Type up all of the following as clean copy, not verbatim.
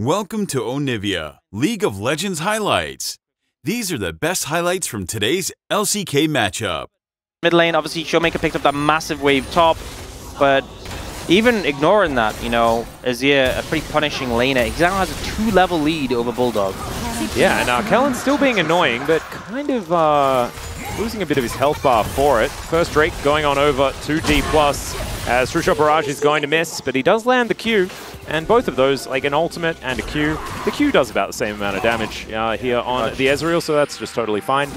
Welcome to Onivia, League of Legends highlights. These are the best highlights from today's LCK matchup. Mid lane, obviously, Showmaker picked up that massive wave top, but even ignoring that, you know, Azir, a pretty punishing laner, he now has a 2-level lead over Bulldog. Yeah, and Kellen's still being annoying, but kind of losing a bit of his health bar for it. First Drake going on over to Dplus, as True Shot Barrage is going to miss, but he does land the Q. And both of those, like an ultimate and a Q. The Q does about the same amount of damage here on the Ezreal, so that's just totally fine.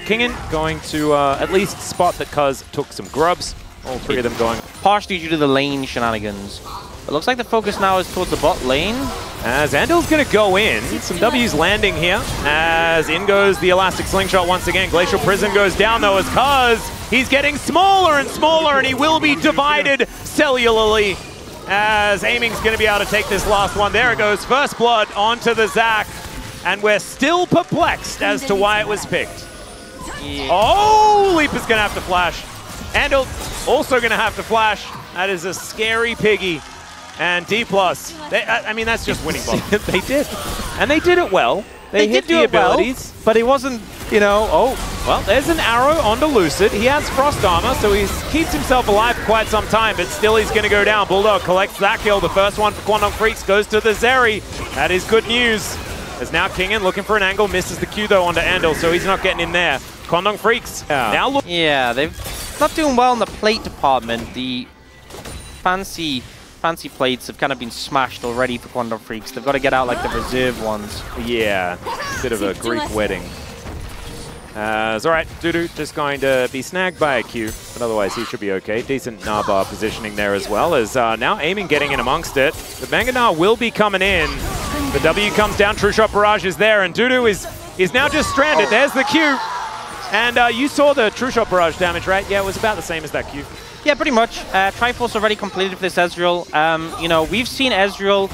Kingen going to at least spot that Cuz took some grubs. All three of them going. Partially due to the lane shenanigans. It looks like the focus now is towards the bot lane. As Andel's going to go in. Some W's landing here. As in goes the Elastic Slingshot once again. Glacial Prison goes down though as Cuz. He's getting smaller and smaller and he will be divided cellularly. As Aiming's going to be able to take this last one. There it goes. First blood onto the Zac. And we're still perplexed as to why it was picked. Yeah. Oh, Leaper's going to have to flash. Andel also going to have to flash. That is a scary piggy. And Dplus. I mean, that's just winning ball. They did. And they did it well. They hit the abilities. Well, but it wasn't, you know, Well, there's an arrow onto Lucid. He has frost armor, so he keeps himself alive for quite some time, but still he's going to go down. Bulldog collects that kill. The first one for Kwangdong Freecs goes to the Zeri. That is good news. As now Kingen looking for an angle, misses the Q though onto Andel, so he's not getting in there. Kwangdong Freecs now look. Yeah, they're not doing well in the plate department. The fancy plates have kind of been smashed already for Kwangdong Freecs. They've got to get out like the reserve ones. Yeah, bit of a Greek wedding. It's alright, Dudu just going to be snagged by a Q, but otherwise he should be okay. Decent Narbar positioning there as well, as now Aiming getting in amongst it. The Manganar will be coming in. The W comes down, True Shot Barrage is there, and Dudu is now just stranded. There's the Q. And you saw the True Shot Barrage damage, right? Yeah, it was about the same as that Q. Yeah, pretty much. Triforce already completed for this Ezreal. You know, we've seen Ezreal,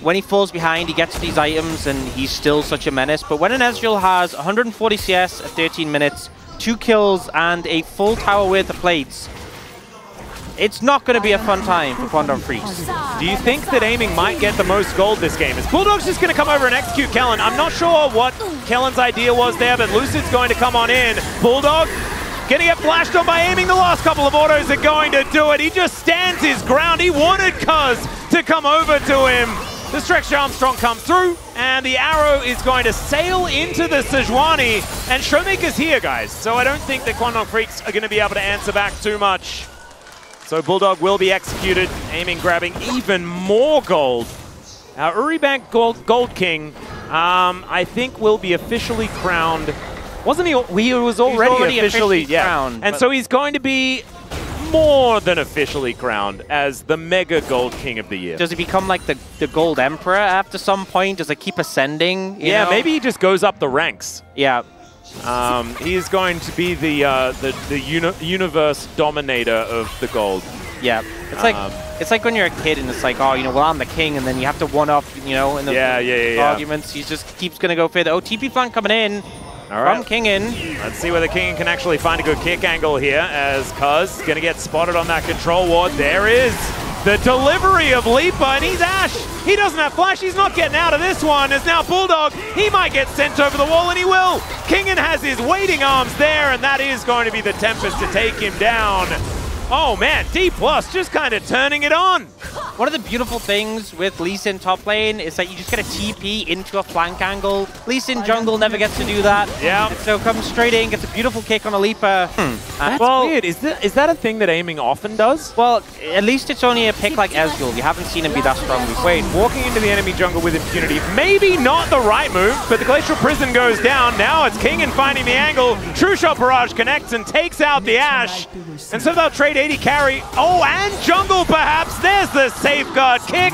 when he falls behind, he gets these items and he's still such a menace. But when an Ezreal has 140 CS at 13 minutes, 2 kills and a full tower worth of plates, it's not going to be a fun time for Kwangdong Freecs. Do you think that Aiming might get the most gold this game? Is Bulldog's just going to come over and execute Kellen? I'm not sure what Kellen's idea was there, but Lucid's going to come on in. Bulldog gonna get flashed on by Aiming. The last couple of autos are going to do it. He just stands his ground. He wanted Cuz to come over to him. The Stretch Armstrong comes through, and the arrow is going to sail into the Sejuani. And Showmaker's here, guys. So I don't think that Kwangdong Freecs are going to be able to answer back too much. So Bulldog will be executed. Aiming grabbing even more gold. Our Uribank Gold King, I think, will be officially crowned. Wasn't he? He was already officially crowned. And so he's going to be more than officially crowned as the Mega Gold King of the Year. Does he become like the Gold Emperor after some point? Does it keep ascending? You know? Maybe he just goes up the ranks. Yeah. He is going to be the universe dominator of the gold. Yeah. It's like when you're a kid and it's like, oh, you know, well, I'm the king, and then you have to one up, you know, in the arguments. He just keeps going to go further. Oh, TP flank coming in. All right. From Kingen. Let's see whether Kingen can actually find a good kick angle here, as Cuz is going to get spotted on that control ward. There is the delivery of Leaper, and he's Ash. He doesn't have flash. He's not getting out of this one. As now Bulldog, he might get sent over the wall, and he will. Kingen has his waiting arms there, and that is going to be the Tempest to take him down. Oh man, Dplus just kind of turning it on. One of the beautiful things with Lee Sin top lane is that you just get a TP into a flank angle. Lee Sin jungle never gets to do that. Yeah. And so comes straight in, gets a beautiful kick on a Leaper. That's weird. Is that a thing that Aiming often does? Well, at least it's only a pick like Ezreal. You haven't seen him be that strong before. Wait, walking into the enemy jungle with impunity, maybe not the right move, but the Glacial Prison goes down. Now it's Kingen finding the angle. True Shot Barrage connects and takes out the Ashe. And so they'll trade 80 carry. Oh, and jungle perhaps. There's the safeguard kick.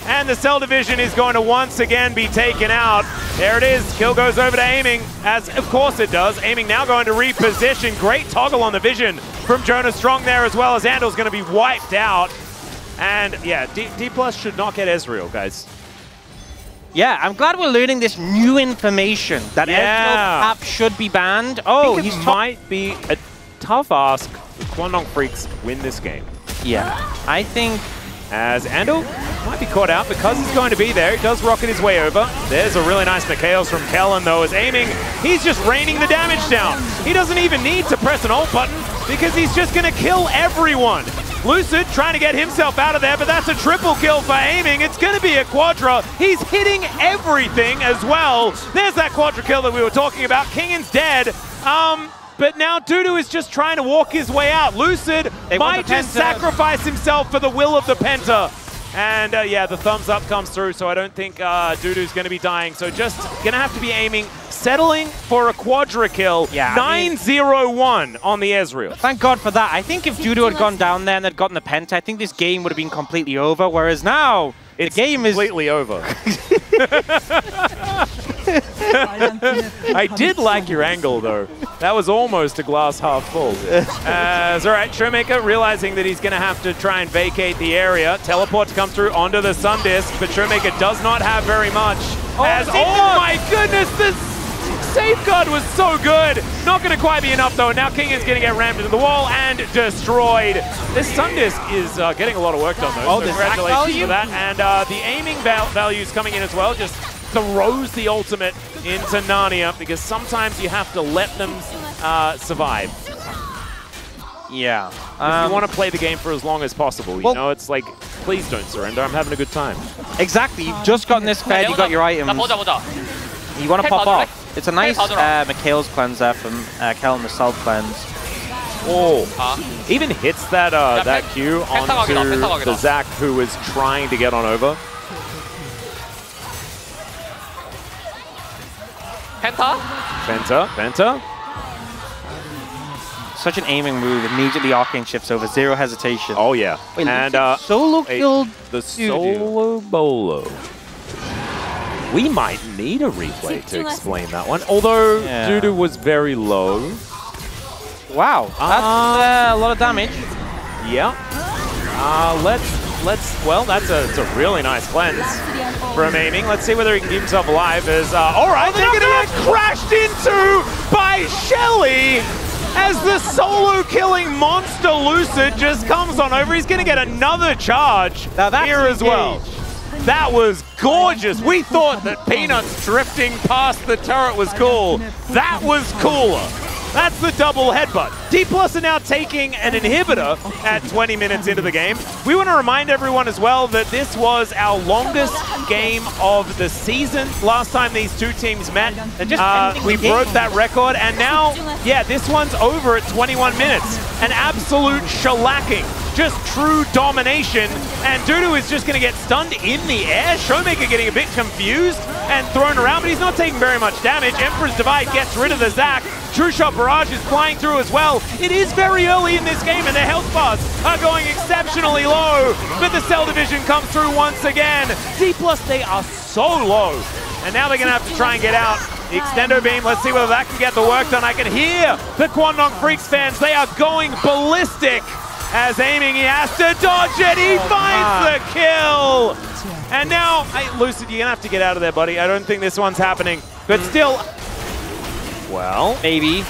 And the Cell Division is going to once again be taken out. There it is. Kill goes over to Aiming, as of course it does. Aiming now going to reposition. Great toggle on the vision from Jonas Strong there, as well as Andel's going to be wiped out. And yeah, Dplus should not get Ezreal, guys. Yeah, I'm glad we're learning this new information. That Ezreal perhaps should be banned. Oh, he might be a tough ask for Kwangdong Freecs win this game. Yeah, I think As Andal might be caught out because he's going to be there. He does rocket his way over. There's a really nice Mikhails from Kellen, though, as aiming. He's just raining the damage down. He doesn't even need to press an ult button because he's just going to kill everyone. Lucid trying to get himself out of there, but that's a triple kill for aiming. It's going to be a quadra. He's hitting everything as well. There's that quadra kill that we were talking about. Kingen's dead. But now Dudu is just trying to walk his way out. Lucid might just sacrifice himself for the will of the Penta. And yeah, the thumbs up comes through, so I don't think Dudu's going to be dying. So just going to have to be aiming, settling for a quadra kill. Yeah, 9-0-1 on the Ezreal. Thank God for that. I think if Dudu had gone down there and had gotten the Penta, I think this game would have been completely over, whereas now the game is completely over. I did like your angle, though. That was almost a glass half full. All right, Showmaker realizing that he's going to have to try and vacate the area. Teleport to come through onto the Sun Disc, but Showmaker does not have very much. Oh my goodness, this safeguard was so good. Not going to quite be enough, though. Now King is going to get rammed into the wall and destroyed. This Sun Disc is getting a lot of work done, though. Oh, so congratulations for that. And the aiming values coming in as well. Just throws the ultimate into Narnia because sometimes you have to let them survive. Yeah. You want to play the game for as long as possible. You know, it's like, please don't surrender. I'm having a good time. Exactly. You've just gotten this fed. You got your items. You want to pop off. It's a nice Mikhails cleanser from Kellen, the self cleanse. Oh, even hits that that Q onto the Zac, who is trying to get on over. Penta. Such an aiming move. Immediately arcane shifts over. Zero hesitation. Oh, yeah. Wait, and solo killed the solo bolo. We might need a replay to explain that one. Although Dudu was very low. Wow. That's a lot of damage. Yeah. Well, that's a really nice cleanse from aiming. Let's see whether he can keep himself alive. All right, they're going to get crashed into by Shelly as the solo-killing monster Lucid just comes on over. He's going to get another charge here as well. That was gorgeous. We thought that Peanuts drifting past the turret was cool. That was cooler. That's the double headbutt. Dplus are now taking an inhibitor at 20 minutes into the game. We want to remind everyone as well that this was our longest game of the season. Last time these two teams met, we broke that record, and now, yeah, this one's over at 21 minutes. An absolute shellacking. Just true domination, and Dudu is just going to get stunned in the air. Showmaker getting a bit confused and thrown around, but he's not taking very much damage. Emperor's Divide gets rid of the Zac. True Shot Barrage is flying through as well. It is very early in this game, and their health bars are going exceptionally low, but the Cell Division comes through once again. Dplus, they are so low, and now they're going to have to try and get out. The Extendo Beam, let's see whether that can get the work done. I can hear the Kwangdong Freecs fans. They are going ballistic. As aiming, he has to dodge it. He finds the kill. And now, Lucid, you're going to have to get out of there, buddy. I don't think this one's happening. But still, well, maybe.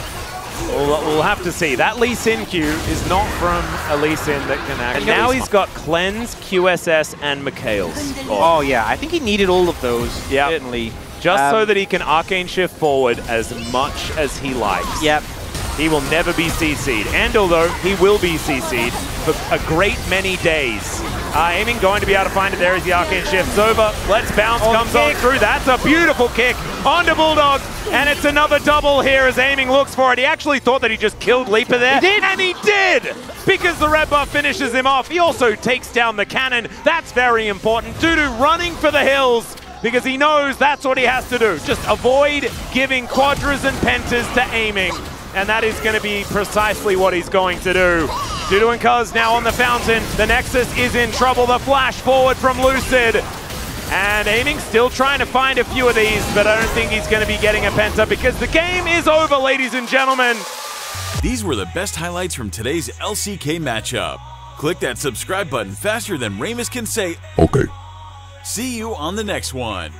We'll have to see. That Lee Sin Q is not from a Lee Sin that can act. And now he's got Cleanse, QSS, and Mikhails. Oh, yeah. I think he needed all of those, certainly. Just so that he can Arcane Shift forward as much as he likes. Yep. He will never be CC'd. And although he will be CC'd for a great many days. Aiming, going to be able to find it there as the Arcane Shift's over. Let's Bounce comes on through. That's a beautiful kick onto Bulldog. And it's another double here as Aiming looks for it. He actually thought that he just killed Leaper there. He did! And he did! Because the red buff finishes him off. He also takes down the cannon. That's very important. Dudu running for the hills because he knows that's what he has to do. Just avoid giving quadras and pentas to Aiming. And that is going to be precisely what he's going to do. Dudu and Cuz now on the fountain. The Nexus is in trouble. The flash forward from Lucid. And Aiming still trying to find a few of these, but I don't think he's going to be getting a penta because the game is over, ladies and gentlemen. These were the best highlights from today's LCK matchup. Click that subscribe button faster than Ramus can say, okay. See you on the next one.